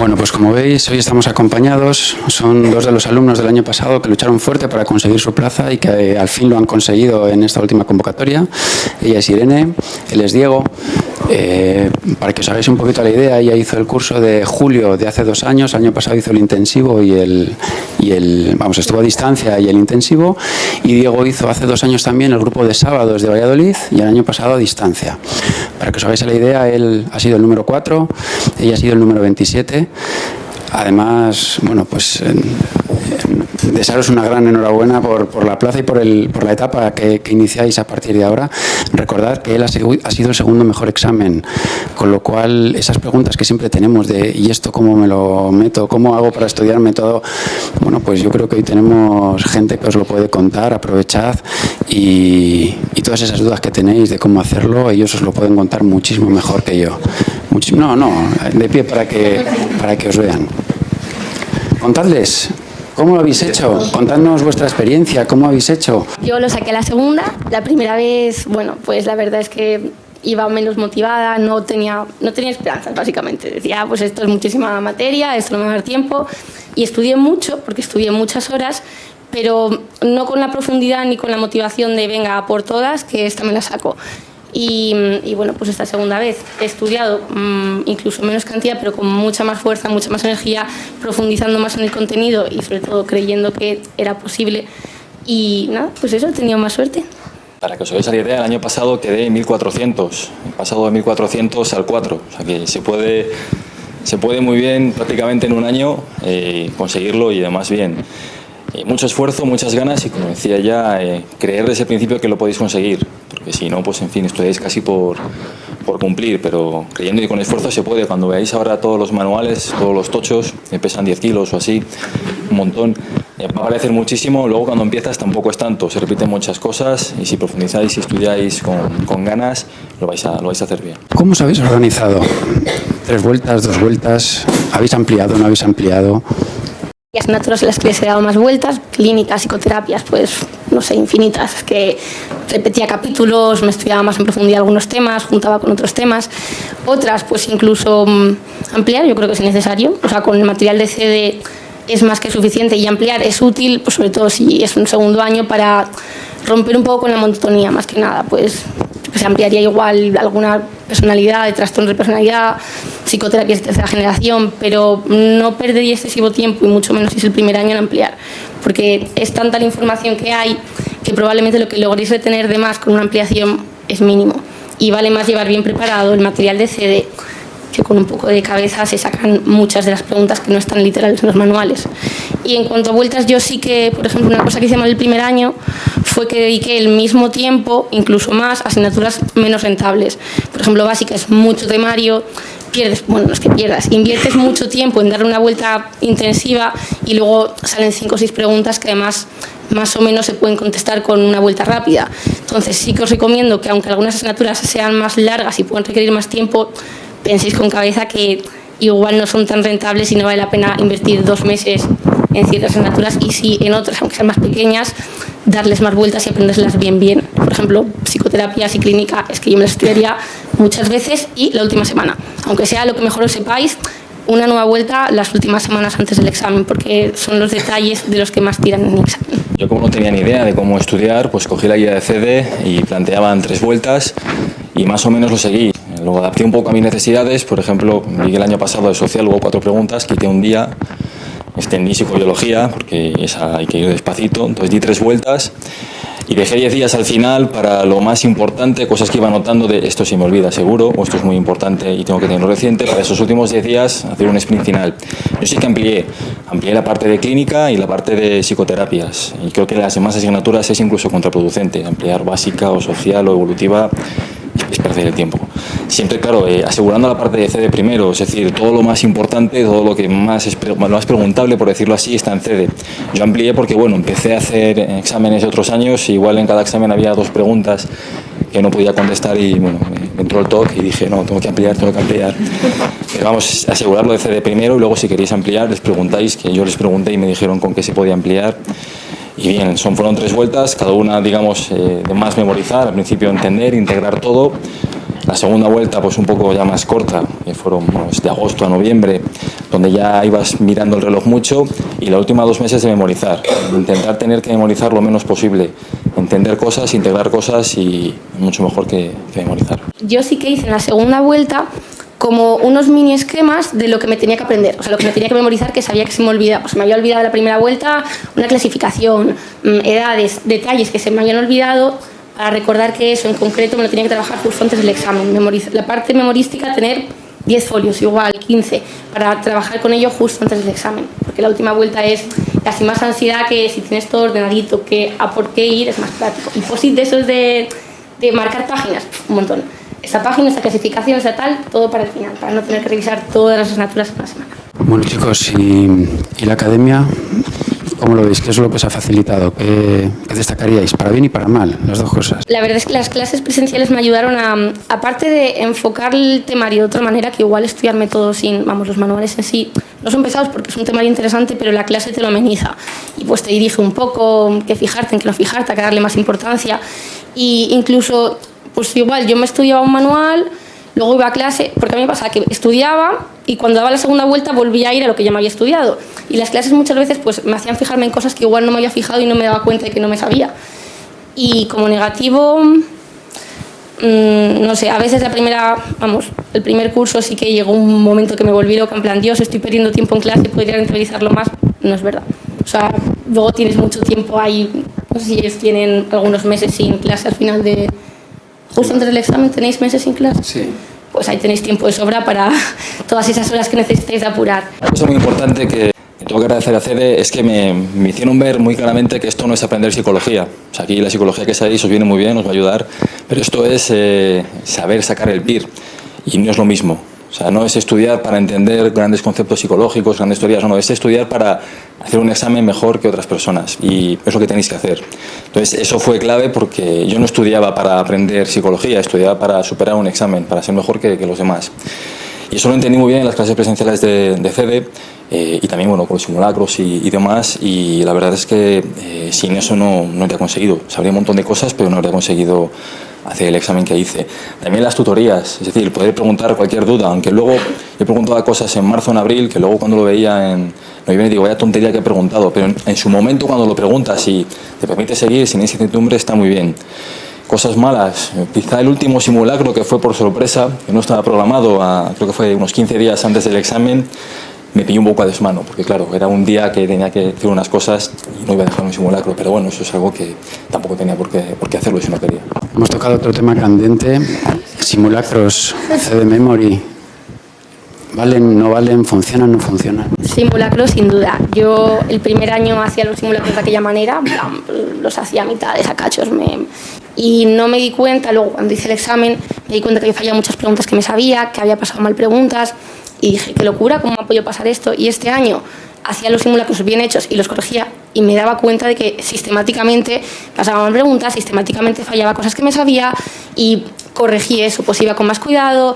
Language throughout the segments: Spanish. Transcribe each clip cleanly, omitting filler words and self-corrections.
Bueno, pues como veis, hoy estamos acompañados. Son dos de los alumnos del año pasado que lucharon fuerte para conseguir su plaza y que al fin lo han conseguido en esta última convocatoria. Ella es Irene, él es Diego. Para que os hagáis un poquito la idea, ella hizo el curso de julio de hace 2 años. El año pasado hizo el intensivo estuvo a distancia y el intensivo. Y Diego hizo hace 2 años también el grupo de sábados de Valladolid y el año pasado a distancia. Para que os hagáis la idea, él ha sido el número 4, ella ha sido el número 27. Además, bueno, pues desearos una gran enhorabuena por la plaza y por la etapa que iniciáis a partir de ahora. Recordad que él ha sido el segundo mejor examen, con lo cual esas preguntas que siempre tenemos de ¿y esto cómo me lo meto? ¿Cómo hago para estudiarme todo? Bueno, pues yo creo que hoy tenemos gente que os lo puede contar, aprovechad y todas esas dudas que tenéis de cómo hacerlo, ellos os lo pueden contar muchísimo mejor que yo. De pie para que os vean. Contadles, ¿cómo lo habéis hecho? Contadnos vuestra experiencia, ¿cómo habéis hecho? Yo lo saqué a la segunda. La primera vez, bueno, pues la verdad es que iba menos motivada, no tenía esperanzas, básicamente. Decía, pues esto es muchísima materia, esto no me va a dar tiempo. Y estudié mucho, porque estudié muchas horas, pero no con la profundidad ni con la motivación de venga a por todas, que esta me la saco. Y bueno, pues esta segunda vez he estudiado incluso menos cantidad, pero con mucha más fuerza, mucha más energía, profundizando más en el contenido y sobre todo creyendo que era posible. Y nada, pues eso, he tenido más suerte. Para que os hagáis la idea, el año pasado quedé en 1400, he pasado de 1400 al 4, o sea que se puede muy bien, prácticamente en un año, conseguirlo y además bien. Mucho esfuerzo, muchas ganas y, como decía ya, creer desde el principio que lo podéis conseguir, porque si no, pues en fin, estudiáis casi por cumplir, pero creyendo y con esfuerzo se puede. Cuando veáis ahora todos los manuales, todos los tochos, que pesan 10 kilos o así, un montón, va a parecer muchísimo, luego cuando empiezas tampoco es tanto, se repiten muchas cosas y si profundizáis y estudiáis con ganas, lo vais a hacer bien. ¿Cómo os habéis organizado? 3 vueltas, 2 vueltas, ¿habéis ampliado, no habéis ampliado? Y asignaturas en las que les he dado más vueltas, clínicas, psicoterapias, pues no sé, infinitas, que repetía capítulos, me estudiaba más en profundidad algunos temas, juntaba con otros temas. Otras, pues incluso ampliar, yo creo que es necesario, o sea, con el material de CD es más que suficiente y ampliar es útil, pues sobre todo si es un segundo año, para romper un poco con la monotonía, más que nada, pues se ampliaría igual alguna personalidad, de trastornos de personalidad, psicoterapias de tercera generación, pero no perdería excesivo tiempo y mucho menos si es el primer año en ampliar, porque es tanta la información que hay que probablemente lo que logréis retener de más con una ampliación es mínimo y vale más llevar bien preparado el material de CD, que con un poco de cabeza se sacan muchas de las preguntas que no están literales en los manuales. Y en cuanto a vueltas, yo sí que, por ejemplo, una cosa que hice mal el primer año fue que dediqué el mismo tiempo, incluso más, a asignaturas menos rentables. Por ejemplo, básica es mucho temario, no es que pierdas, inviertes mucho tiempo en darle una vuelta intensiva y luego salen 5 o 6 preguntas que además más o menos se pueden contestar con una vuelta rápida. Entonces sí que os recomiendo que aunque algunas asignaturas sean más largas y puedan requerir más tiempo, penséis con cabeza que igual no son tan rentables y no vale la pena invertir 2 meses en ciertas asignaturas y sí en otras, aunque sean más pequeñas, darles más vueltas y aprenderlas bien. Por ejemplo, psicoterapias y clínica, es que yo me las estudiaría muchas veces y la última semana. Aunque sea lo que mejor os sepáis, una nueva vuelta las últimas semanas antes del examen, porque son los detalles de los que más tiran en el examen. Yo, como no tenía ni idea de cómo estudiar, pues cogí la guía de CD y planteaban 3 vueltas y más o menos lo seguí. Lo adapté un poco a mis necesidades. Por ejemplo, llegué el año pasado de social, hubo 4 preguntas, quité un día, extendí psicobiología, porque esa hay que ir despacito, entonces di 3 vueltas y dejé 10 días al final para lo más importante, cosas que iba anotando de esto se me olvida seguro, o esto es muy importante y tengo que tenerlo reciente, para esos últimos 10 días hacer un sprint final. Yo sí que amplié la parte de clínica y la parte de psicoterapias, y creo que las demás asignaturas es incluso contraproducente, ampliar básica o social o evolutiva es perder el tiempo. Siempre, claro, asegurando la parte de CD primero, es decir, todo lo más importante, todo lo que más es lo más preguntable, por decirlo así, está en CD. Yo amplié porque, bueno, empecé a hacer exámenes de otros años, y igual en cada examen había 2 preguntas que no podía contestar y, bueno, me entró el toque y dije, no, tengo que ampliar. Pero vamos, asegurarlo de CD primero y luego si queréis ampliar les preguntáis, que yo les pregunté y me dijeron con qué se podía ampliar. Y bien, fueron 3 vueltas, cada una, digamos, de más memorizar, al principio entender, integrar todo. La segunda vuelta, pues un poco ya más corta, que fueron de agosto a noviembre, donde ya ibas mirando el reloj mucho, y los últimos 2 meses de memorizar, intentar tener que memorizar lo menos posible, entender cosas, integrar cosas, y mucho mejor que memorizar. Yo sí que hice en la segunda vuelta como unos mini esquemas de lo que me tenía que aprender, o sea, lo que me tenía que memorizar, que sabía que se me olvidaba. Pues me había olvidado en la primera vuelta una clasificación, edades, detalles que se me habían olvidado, para recordar que eso en concreto me lo tenía que trabajar justo antes del examen. La parte memorística, tener 10 folios, igual 15, para trabajar con ello justo antes del examen, porque la última vuelta es casi más ansiedad, que si tienes todo ordenadito, que a por qué ir es más práctico. Y post-it de esos de marcar páginas, un montón. Esta página, esta clasificación, esta tal, todo para el final, para no tener que revisar todas las asignaturas en una semana. Bueno, chicos, ¿y la academia? ¿Cómo lo veis? ¿Qué es lo que os ha facilitado? ¿Qué destacaríais? Para bien y para mal, las dos cosas. La verdad es que las clases presenciales me ayudaron a, aparte de enfocar el temario de otra manera, que igual estudiarme todo sin, los manuales en sí no son pesados porque es un temario interesante, pero la clase te lo ameniza y pues te dirige un poco, qué fijarte, en qué no fijarte, a qué darle más importancia. Y incluso, pues igual, yo me estudiaba un manual, luego iba a clase, porque a mí me pasaba que estudiaba y cuando daba la segunda vuelta volvía a ir a lo que ya me había estudiado. Y las clases muchas veces pues me hacían fijarme en cosas que igual no me había fijado y no me daba cuenta de que no me sabía. Y como negativo, no sé, a veces el primer curso sí que llegó un momento que me volví loca, en plan, Dios, estoy perdiendo tiempo en clase, podría rentabilizarlo más. No es verdad. O sea, luego tienes mucho tiempo ahí, no sé si ellos tienen algunos meses sin clase al final de... Justo antes del examen, ¿tenéis meses sin clase? Sí. Pues ahí tenéis tiempo de sobra para todas esas horas que necesitáis de apurar. Una cosa muy importante que tengo que agradecer a CEDE es que me hicieron ver muy claramente que esto no es aprender psicología. O sea, aquí la psicología que sabéis os viene muy bien, os va a ayudar, pero esto es saber sacar el PIR, y no es lo mismo. O sea, no es estudiar para entender grandes conceptos psicológicos, grandes teorías, no, es estudiar para hacer un examen mejor que otras personas, y es lo que tenéis que hacer. Entonces, eso fue clave porque yo no estudiaba para aprender psicología, estudiaba para superar un examen, para ser mejor que los demás. Y eso lo entendí muy bien en las clases presenciales de CEDE, y también con los simulacros y demás, y la verdad es que sin eso no habría conseguido. Sabría un montón de cosas, pero no habría conseguido hacer el examen que hice. También las tutorías, es decir, poder preguntar cualquier duda, aunque luego yo preguntaba cosas en marzo, en abril, que luego cuando lo veía en noviembre digo, vaya tontería que he preguntado, pero en su momento cuando lo preguntas y te permite seguir sin esa incertidumbre, está muy bien. Cosas malas, quizá el último simulacro, que fue por sorpresa, que no estaba programado, creo que fue unos 15 días antes del examen, me pilló un poco a desmano, porque claro, era un día que tenía que hacer unas cosas y no iba a dejar un simulacro, pero bueno, eso es algo que tampoco tenía por qué hacerlo si no quería. Hemos tocado otro tema candente, simulacros, CEDE Memory. ¿Valen, no valen, funcionan, no funcionan? Simulacros, sin duda. Yo el primer año hacía los simulacros de aquella manera, los hacía a mitades, a cachos, y no me di cuenta, luego cuando hice el examen, me di cuenta que había fallado muchas preguntas que me sabía, que había pasado mal preguntas, y dije, qué locura, ¿cómo me ha podido pasar esto? Y este año hacía los simulacros bien hechos y los corregía, y me daba cuenta de que sistemáticamente pasaba mal preguntas, sistemáticamente fallaba cosas que me sabía, y corregí eso, pues iba con más cuidado,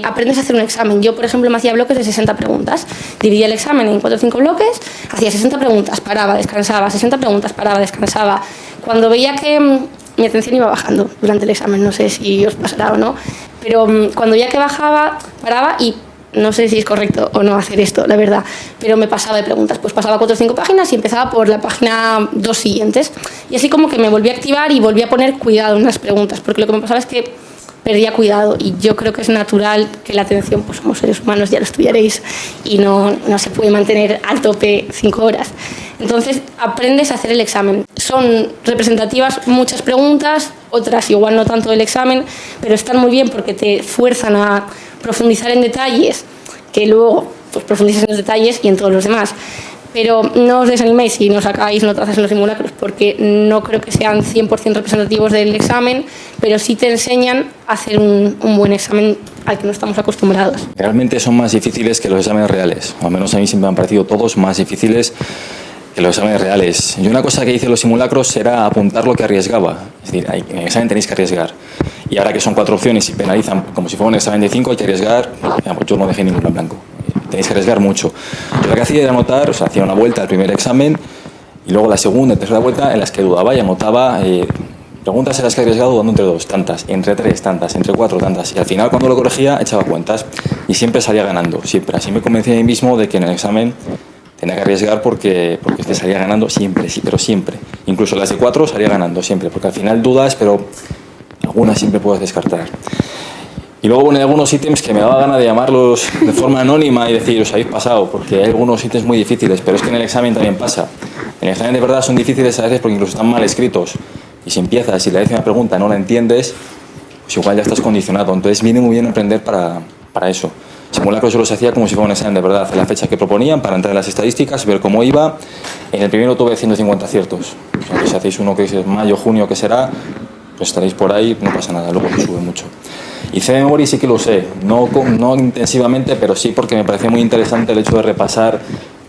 aprendes a hacer un examen. Yo, por ejemplo, me hacía bloques de 60 preguntas, dividía el examen en 4 o 5 bloques, hacía 60 preguntas, paraba, descansaba, 60 preguntas, paraba, descansaba. Cuando veía que mi atención iba bajando durante el examen, no sé si os pasará o no, pero cuando veía que bajaba, paraba y no sé si es correcto o no hacer esto, la verdad, pero me pasaba de preguntas, pues pasaba 4 o 5 páginas y empezaba por la página 2 siguientes, y así como que me volví a activar y volví a poner cuidado en las preguntas, porque lo que me pasaba es que perdía cuidado, y yo creo que es natural que la atención, pues somos seres humanos, ya lo estudiaréis, y no se puede mantener al tope 5 horas. Entonces aprendes a hacer el examen. Son representativas muchas preguntas, otras igual no tanto del examen, pero están muy bien porque te fuerzan a profundizar en detalles, que luego pues profundizas en los detalles y en todos los demás. Pero no os desaniméis si no sacáis notas en los simulacros, porque no creo que sean 100% representativos del examen, pero sí te enseñan a hacer un buen examen al que no estamos acostumbrados. Realmente son más difíciles que los exámenes reales, o al menos a mí siempre me han parecido todos más difíciles que los exámenes reales. Yo una cosa que hice en los simulacros era apuntar lo que arriesgaba, es decir, en el examen tenéis que arriesgar. Y ahora que son 4 opciones y penalizan como si fuera un examen de 5, hay que arriesgar, yo no dejé ningún en blanco. Tenéis que arriesgar mucho. Yo lo que hacía era anotar, o sea, hacía una vuelta al primer examen y luego la segunda y tercera vuelta en las que dudaba y anotaba preguntas en las que he arriesgado dudando entre 2, tantas, entre 3, tantas, entre 4, tantas. Y al final, cuando lo corregía, echaba cuentas y siempre salía ganando, siempre. Así me convencí a mí mismo de que en el examen tenía que arriesgar porque salía ganando siempre, sí, pero siempre. Incluso las de 4 salía ganando siempre, porque al final dudas, pero algunas siempre puedes descartar. Y luego bueno, hay algunos ítems que me daba gana de llamarlos de forma anónima y decir, os habéis pasado, porque hay algunos ítems muy difíciles, pero es que en el examen también pasa. En el examen de verdad son difíciles a veces porque incluso están mal escritos. Y si empiezas y la décima pregunta no la entiendes, pues igual ya estás condicionado. Entonces viene muy bien aprender para eso. Simulacros yo los hacía como si fuera un examen de verdad, en la fecha que proponían, para entrar en las estadísticas, ver cómo iba. En el primero tuve 150 aciertos. O sea, que si hacéis uno que es mayo, junio, que será, pues estaréis por ahí, no pasa nada, luego se sube mucho. Y C Memory sí que lo usé, no intensivamente, pero sí porque me parecía muy interesante el hecho de repasar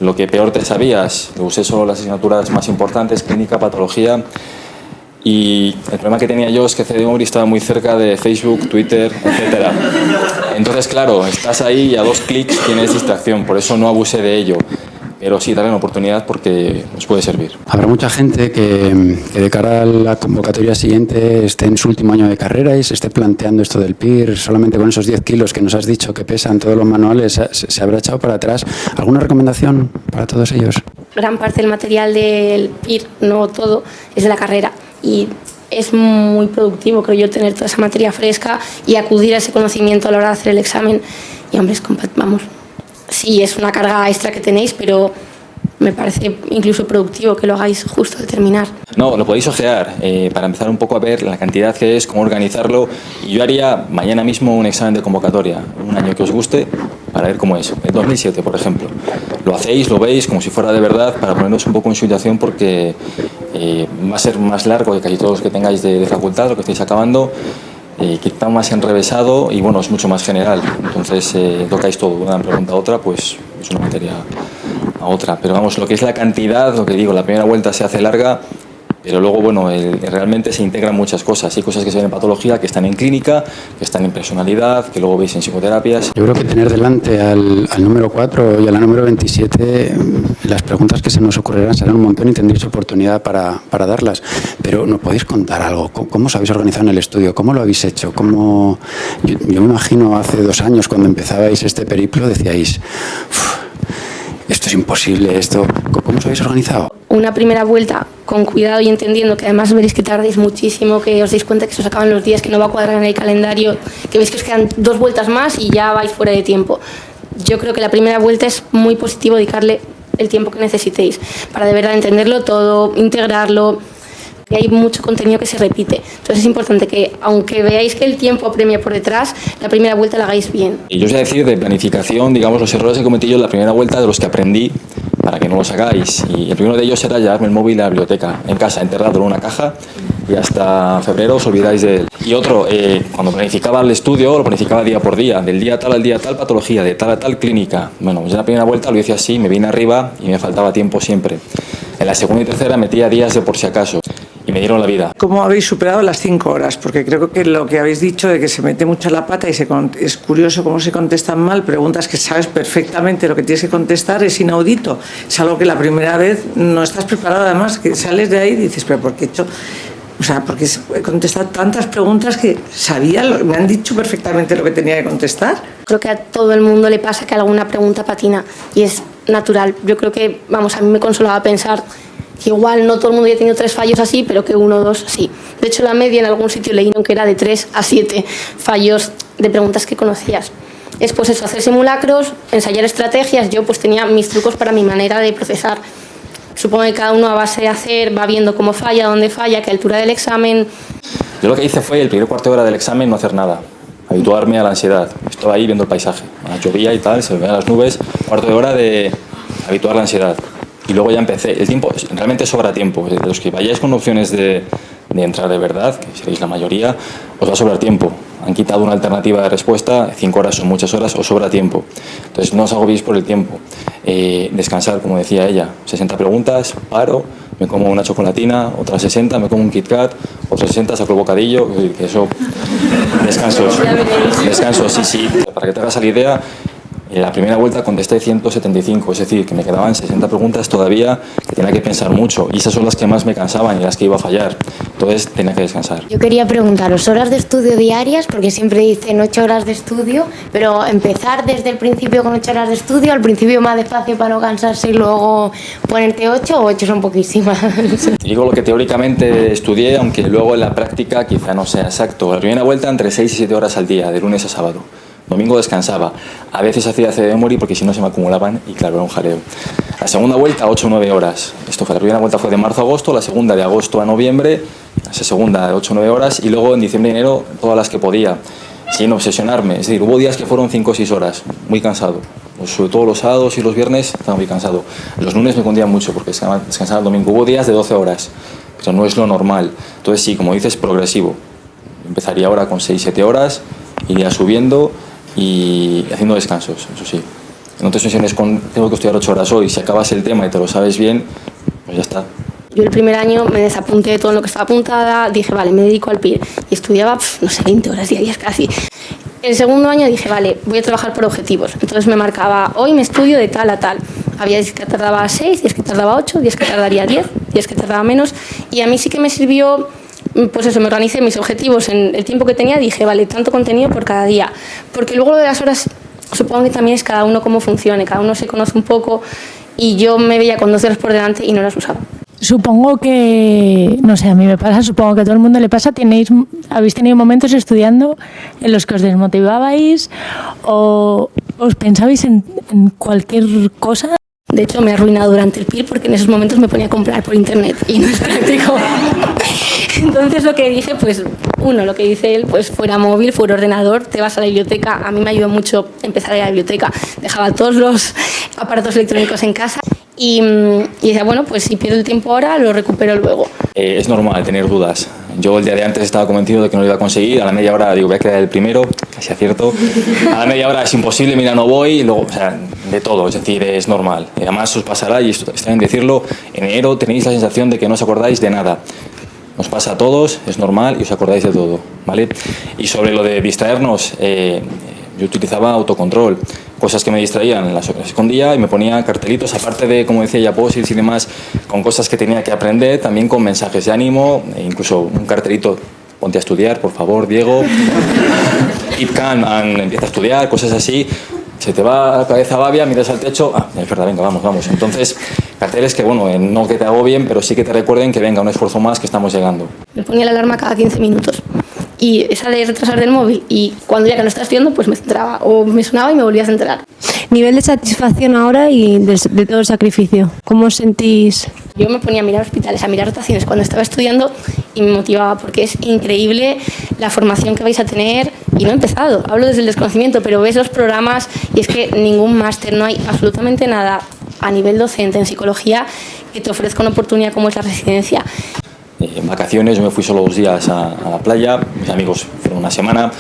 lo que peor te sabías. Lo usé solo las asignaturas más importantes, clínica, patología. Y el problema que tenía yo es que CD Memory estaba muy cerca de Facebook, Twitter, etc. Entonces, claro, estás ahí y a 2 clics tienes distracción, por eso no abusé de ello. Pero sí, darle una oportunidad porque nos puede servir. Habrá mucha gente que de cara a la convocatoria siguiente esté en su último año de carrera y se esté planteando esto del PIR, solamente con esos 10 kilos que nos has dicho que pesan todos los manuales, se habrá echado para atrás. ¿Alguna recomendación para todos ellos? Gran parte del material del PIR, no todo, es de la carrera y es muy productivo, creo yo, tener toda esa materia fresca y acudir a ese conocimiento a la hora de hacer el examen. Y hombre, vamos, sí, es una carga extra que tenéis, pero me parece incluso productivo que lo hagáis justo al terminar. No, lo podéis ojear para empezar un poco a ver la cantidad que es, cómo organizarlo. Y yo haría mañana mismo un examen de convocatoria, un año que os guste, para ver cómo es. El 2007, por ejemplo. Lo hacéis, lo veis como si fuera de verdad, para ponernos un poco en situación porque va a ser más largo que casi todos los que tengáis de facultad, lo que estáis acabando. Que está más enrevesado y bueno, es mucho más general. Entonces tocáis todo, una pregunta a otra, pues es una materia a otra. Pero vamos, lo que es la cantidad, lo que digo, la primera vuelta se hace larga, pero luego bueno, realmente se integran muchas cosas. Hay cosas que se ven en patología, que están en clínica, que están en personalidad, que luego veis en psicoterapias. Yo creo que tener delante al número 4 y a la número 27, las preguntas que se nos ocurrirán serán un montón y tendréis oportunidad para darlas. Pero ¿nos podéis contar algo? ¿Cómo os habéis organizado en el estudio? ¿Cómo lo habéis hecho? Yo me imagino hace 2 años cuando empezabais este periplo decíais, esto es imposible, esto. ¿Cómo os habéis organizado? Una primera vuelta con cuidado y entendiendo que además veréis que tardéis muchísimo, que os deis cuenta que se os acaban los días, que no va a cuadrar en el calendario, que veis que os quedan 2 vueltas más y ya vais fuera de tiempo. Yo creo que la primera vuelta es muy positivo dedicarle el tiempo que necesitéis para de verdad entenderlo todo, integrarlo. Y hay mucho contenido que se repite. Entonces es importante que, aunque veáis que el tiempo apremia por detrás, la primera vuelta la hagáis bien. Y yo os voy a decir de planificación, digamos, los errores que cometí yo en la primera vuelta, de los que aprendí, para que no los hagáis. Y el primero de ellos era llevarme el móvil a la biblioteca, en casa, enterrado en una caja, y hasta febrero os olvidáis de él. Y otro, cuando planificaba el estudio, lo planificaba día por día, del día tal al día tal patología, de tal a tal clínica. Bueno, pues en la primera vuelta lo hice así, me vine arriba y me faltaba tiempo siempre. En la segunda y tercera metía días de por si acaso. Y me dieron la vida. ¿Cómo habéis superado las 5 horas? Porque creo que lo que habéis dicho de que se mete mucho la pata y es curioso cómo se contestan mal preguntas que sabes perfectamente lo que tienes que contestar, es inaudito. Es algo que la primera vez no estás preparado, además, que sales de ahí y dices, pero ¿por qué he hecho? O sea, porque he contestado tantas preguntas que me han dicho perfectamente lo que tenía que contestar. Creo que a todo el mundo le pasa que alguna pregunta patina y es natural. Yo creo que, vamos, a mí me consolaba pensar que igual no todo el mundo había tenido 3 fallos así, pero que 1 o 2 sí. De hecho, la media en algún sitio leí que era de 3 a 7 fallos de preguntas que conocías. Es pues eso, hacer simulacros, ensayar estrategias. Yo pues tenía mis trucos para mi manera de procesar. Supongo que cada uno a base de hacer va viendo cómo falla, dónde falla, qué altura del examen. Yo lo que hice fue el primer cuarto de hora del examen no hacer nada, habituarme a la ansiedad. Estaba ahí viendo el paisaje, llovía y tal, se veían las nubes, cuarto de hora de habituar la ansiedad. Y luego ya empecé. El tiempo, realmente sobra tiempo. De los que vayáis con opciones de entrar de verdad, que seréis la mayoría, os va a sobrar tiempo. Han quitado una alternativa de respuesta, 5 horas son muchas horas, os sobra tiempo. Entonces no os agobiéis por el tiempo. Descansar, como decía ella, 60 preguntas, paro, me como una chocolatina, otras 60, me como un Kit Kat, otras 60, saco el bocadillo, eso, descansos, sí, para que te hagas la idea. En la primera vuelta contesté 175, es decir, que me quedaban 60 preguntas todavía que tenía que pensar mucho y esas son las que más me cansaban y las que iba a fallar. Entonces tenía que descansar. Yo quería preguntaros, ¿horas de estudio diarias? Porque siempre dicen 8 horas de estudio, pero empezar desde el principio con 8 horas de estudio, al principio más despacio para no cansarse y luego ponerte 8 o 8 son poquísimas. Digo lo que teóricamente estudié, aunque luego en la práctica quizá no sea exacto. La primera vuelta entre 6 y 7 horas al día, de lunes a sábado. Domingo descansaba. A veces hacía CD memory porque si no se me acumulaban y claro, era un jaleo. La segunda vuelta 8 o 9 horas. Esto fue, la primera vuelta fue de marzo a agosto, la segunda de agosto a noviembre, la segunda de 8 o 9 horas y luego en diciembre y enero todas las que podía, sin obsesionarme. Es decir, hubo días que fueron 5 o 6 horas, muy cansado. Sobre todo los sábados y los viernes estaba muy cansado. Los lunes me cundía mucho porque descansaba el domingo. Hubo días de 12 horas, pero no es lo normal. Entonces sí, como dices, progresivo. Empezaría ahora con 6-7 horas, iría subiendo y haciendo descansos, eso sí. No te obsesiones con tengo que estudiar 8 horas hoy, si acabas el tema y te lo sabes bien, pues ya está. Yo el primer año me desapunté de todo lo que estaba apuntada, dije, vale, me dedico al PIR y estudiaba, no sé, 20 horas diarias casi. El segundo año dije, vale, voy a trabajar por objetivos. Entonces me marcaba, hoy me estudio de tal a tal. Había días que tardaba 6, días que tardaba 8, días que tardaría 10, días que tardaba menos. Y a mí sí que me sirvió, pues eso, me organicé mis objetivos en el tiempo que tenía, dije, vale, tanto contenido por cada día. Porque luego lo de las horas, supongo que también es cada uno cómo funcione, cada uno se conoce un poco y yo me veía con 12 horas por delante y no las usaba. Supongo que, no sé, a mí me pasa, supongo que a todo el mundo le pasa, habéis tenido momentos estudiando en los que os desmotivabais o os pensabais en cualquier cosa. De hecho, me he arruinado durante el PIR porque en esos momentos me ponía a comprar por internet y no es práctico. Entonces lo que dije, pues lo que dice él, pues fuera móvil, fuera ordenador, te vas a la biblioteca. A mí me ayudó mucho empezar a ir a la biblioteca. Dejaba todos los aparatos electrónicos en casa y decía, bueno, pues si pierdo el tiempo ahora, lo recupero luego. Es normal tener dudas. Yo el día de antes estaba convencido de que no lo iba a conseguir. A la media hora digo, voy a quedar el primero, casi acierto. A la media hora es imposible, mira, no voy. Y luego, o sea, de todo, es decir, es normal. Además os pasará, y esto está bien decirlo, en enero tenéis la sensación de que no os acordáis de nada. Nos pasa a todos, es normal y os acordáis de todo, ¿vale? Y sobre lo de distraernos, yo utilizaba autocontrol, cosas que me distraían, las escondía y me ponía cartelitos, aparte de, como decía ya, post-its y demás, con cosas que tenía que aprender, también con mensajes de ánimo, e incluso un cartelito, ponte a estudiar, por favor, Diego, keep calm and empieza a estudiar, cosas así. Se te va la cabeza babia, miras al techo, es verdad, venga, vamos. Entonces, carteles que, bueno, no que te agobien, pero sí que te recuerden que venga, un esfuerzo más, que estamos llegando. Me ponía la alarma cada 15 minutos. Y esa de retrasar del móvil, y cuando ya que no estaba estudiando, pues me centraba, o me sonaba y me volvía a centrar. Nivel de satisfacción ahora y de todo el sacrificio. ¿Cómo os sentís? Yo me ponía a mirar hospitales, a mirar rotaciones cuando estaba estudiando y me motivaba porque es increíble la formación que vais a tener. Y no he empezado, hablo desde el desconocimiento, pero ves los programas y es que ningún máster, no hay absolutamente nada a nivel docente en psicología que te ofrezca una oportunidad como es la residencia. En vacaciones yo me fui solo 2 días a la playa, mis amigos fueron una semana,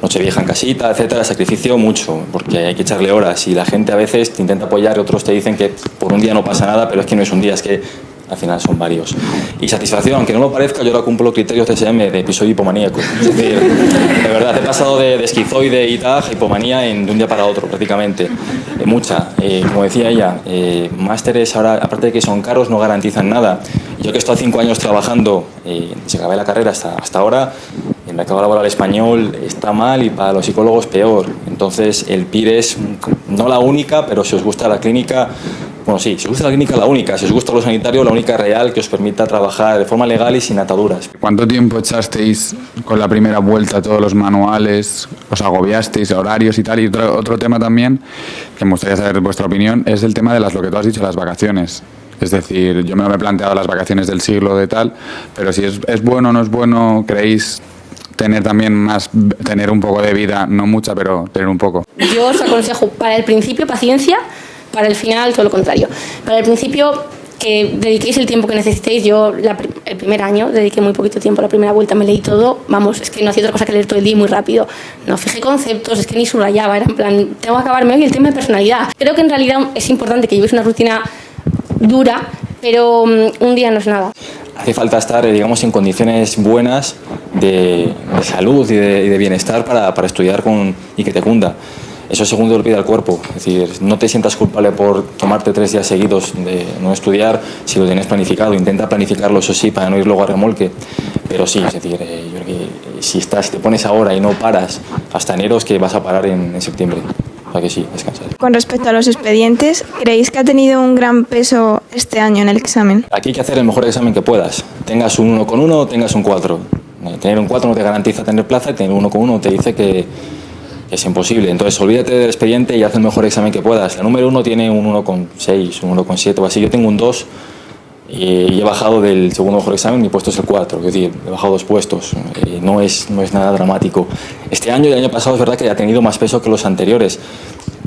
Nochevieja en casita, etcétera, sacrificio mucho, porque hay que echarle horas y la gente a veces te intenta apoyar y otros te dicen que por un día no pasa nada, pero es que no es un día, es que al final son varios. Y satisfacción, aunque no lo parezca, yo ahora cumplo criterios de TSM de episodio hipomaníaco. Es decir, de verdad, he pasado de esquizoide y TAG a hipomanía de un día para otro, prácticamente. Mucha. Como decía ella, másteres ahora, aparte de que son caros, no garantizan nada. Yo que he estado 5 años trabajando, se acabé la carrera hasta ahora, el mercado laboral español está mal y para los psicólogos peor. Entonces, el PIR es no la única, pero si os gusta la clínica, bueno, sí, si os gusta la clínica, la única. Si os gusta lo sanitario, la única real que os permita trabajar de forma legal y sin ataduras. ¿Cuánto tiempo echasteis con la primera vuelta todos los manuales? ¿Os agobiasteis, horarios y tal? Y otro tema también, que me gustaría saber vuestra opinión, es el tema de lo que tú has dicho, las vacaciones. Es decir, yo me he planteado las vacaciones del siglo de tal, pero si es bueno o no es bueno, ¿creéis tener también tener un poco de vida, no mucha, pero tener un poco? Yo os aconsejo para el principio paciencia, para el final todo lo contrario. Para el principio que dediquéis el tiempo que necesitéis. Yo el primer año dediqué muy poquito tiempo, la primera vuelta me leí todo, vamos, es que no hacía otra cosa que leer todo el día muy rápido. No fijé conceptos, es que ni subrayaba, era en plan, tengo que acabarme hoy el tema de personalidad. Creo que en realidad es importante que llevéis una rutina dura, pero un día no es nada. Hace falta estar, digamos, en condiciones buenas de salud y de bienestar para estudiar y que te cunda. eso según te lo pide el cuerpo. Es decir, no te sientas culpable por tomarte 3 días seguidos de no estudiar si lo tienes planificado. Intenta planificarlo, eso sí, para no ir luego a remolque. Pero sí, es decir, yo creo que si te pones ahora y no paras hasta enero, es que vas a parar en septiembre. O sea que sí, descansar. Con respecto a los expedientes, ¿creéis que ha tenido un gran peso este año en el examen? Aquí hay que hacer el mejor examen que puedas. Tengas un 1,1 o tengas un 4. Tener un 4 no te garantiza tener plaza y tener un 1,1 te dice que es imposible. Entonces, olvídate del expediente y haz el mejor examen que puedas. La número 1 tiene un 1,6, un 1,7 o así. Yo tengo un 2 y he bajado del segundo mejor examen, mi puesto es el 4. Es decir, he bajado 2 puestos. No es nada dramático. Este año y el año pasado es verdad que ha tenido más peso que los anteriores,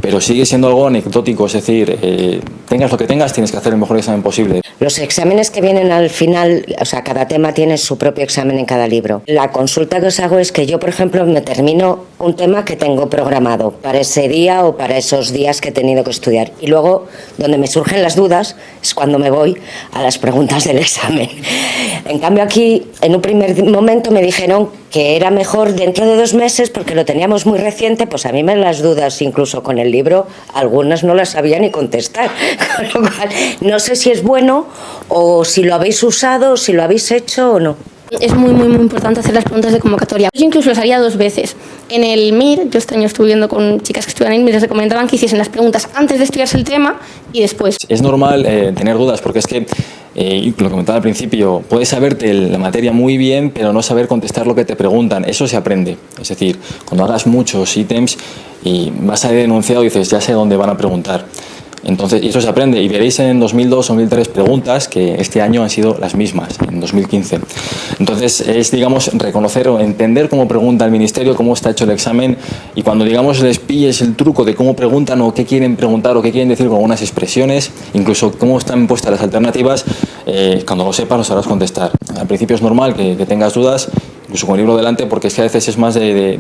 pero sigue siendo algo anecdótico. Es decir, tengas lo que tengas, tienes que hacer el mejor examen posible. Los exámenes que vienen al final, o sea, cada tema tiene su propio examen en cada libro. La consulta que os hago es que yo, por ejemplo, me termino un tema que tengo programado para ese día o para esos días que he tenido que estudiar. Y luego, donde me surgen las dudas, es cuando me voy a las preguntas del examen. En cambio, aquí, en un primer momento me dijeron que era mejor dentro de 2 meses, porque lo teníamos muy reciente, pues a mí las dudas, incluso con el libro, algunas no las sabía ni contestar. Con lo cual, no sé si es bueno o si lo habéis usado o si lo habéis hecho o no. Es muy importante hacer las preguntas de convocatoria. Yo incluso las haría 2 veces. En el MIR, yo este año estuve viendo con chicas que estudian en el MIR, les recomendaban que hiciesen las preguntas antes de estudiarse el tema y después. Es normal tener dudas porque es que, lo comentaba al principio, puedes saberte la materia muy bien, pero no saber contestar lo que te preguntan. Eso se aprende. Es decir, cuando hagas muchos ítems y vas a ir enunciado y dices, ya sé dónde van a preguntar. Entonces, y eso se aprende, y veréis en 2002 o 2003 preguntas que este año han sido las mismas, en 2015. Entonces, es, digamos, reconocer o entender cómo pregunta el Ministerio, cómo está hecho el examen, y cuando, digamos, les pilles el truco de cómo preguntan o qué quieren preguntar o qué quieren decir con algunas expresiones, incluso cómo están puestas las alternativas, cuando lo sepas lo sabrás contestar. Al principio es normal que tengas dudas, incluso con el libro delante, porque es que a veces es más de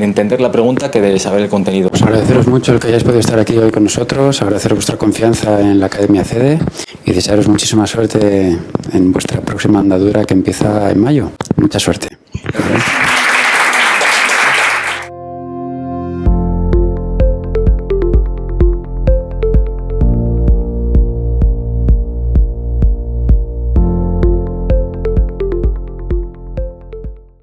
entender la pregunta que de saber el contenido. Pues agradeceros mucho el que hayáis podido estar aquí hoy con nosotros, agradecer vuestra confianza en la Academia CEDE y desearos muchísima suerte en vuestra próxima andadura que empieza en mayo. Mucha suerte. Gracias.